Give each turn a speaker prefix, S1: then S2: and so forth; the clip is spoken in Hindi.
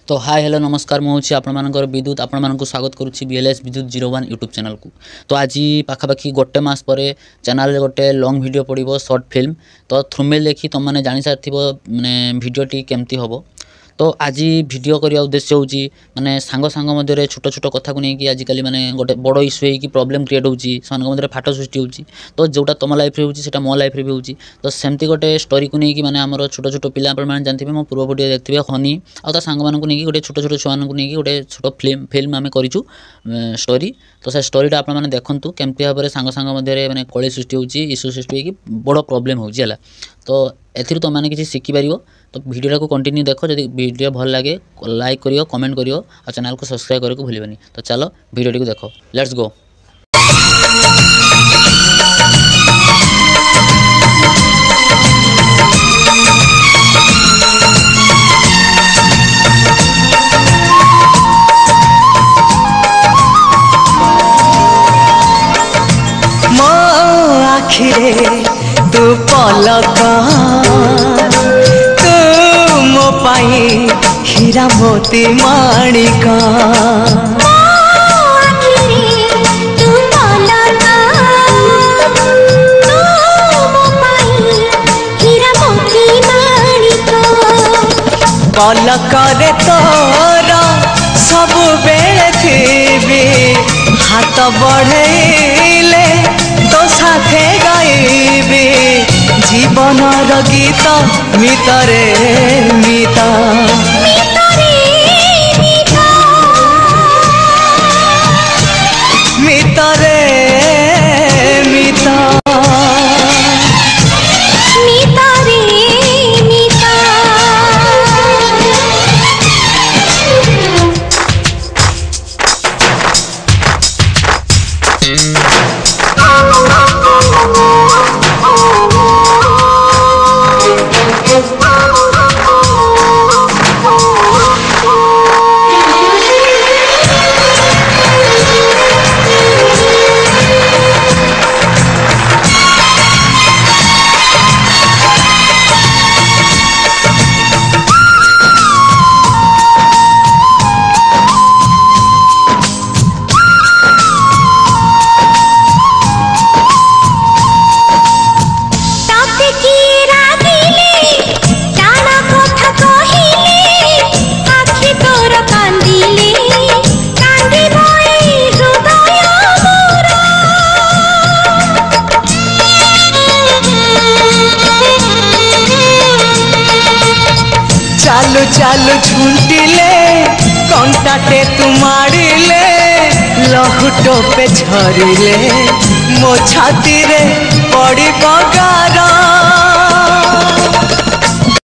S1: तो हाय हेलो नमस्कार मुझे आपनकर विद्युत आपण स्वागत करुच्ची बीएलएस विद्युत 01 यूट्यूब चैनल को। तो आज पाखापाखि गोटे मास पर चैनल रे गोटे लॉन्ग वीडियो पड़ो शॉर्ट फिल्म। तो थंबनेल देखी तुम मैंने जानी सारी माने वीडियोटी केमती हम। तो आज वीडियो करने उद्देश्य होची माने सांग सांग मध्य छोट छोट कथा को लेकिन आजिकल माने गोटे बड़ इश्यू है कि प्रॉब्लम क्रिएट होची सांग मध्य फाट सृष्टि होची। तो जोटा तुम लाइफ रे होची सेटा मो लाइफ रे भी होची। तो सेमती गोटे स्टोरी को लेकिन माने हमर छोट छोट पिला आपन जानथिबे मो पूर्व वीडियो देखथिबे हनी आ ता सांग मान को लेकिन गोटे छोट छोट छुआ को लेकिन गोटे छोट फिल्म आमे करिचु स्टोरी। तो से स्टोरीटा आपन माने देखंतु केमती भाबरे सांग सांग मध्य माने कଳି सृष्टि होची इश्यू सृष्टि कि बड़ प्रॉब्लम होची हला। तो एथिर तो माने किसी शिखि पारिबो। तो वीडियो को कंटिन्यू देखो, जदि वीडियो भल लगे लाइक करियो कमेंट करियो और चैनल को सब्सक्राइब करके भूलिबनी। तो चलो वीडियो को देखो, लेट्स गो।
S2: मो आखिरे तू पलक मो पाई हीरा मोती माणिक पलक रे तोर सब बेले थी हाथ बढ़ेले तो साथे गाइबी जीवन गीत मितरे मिता मितरे मिता चालू चालू झुंटिले कंटाटे तू मारिले लहुटो पे झरिले मो छाती रे पड़ी बगार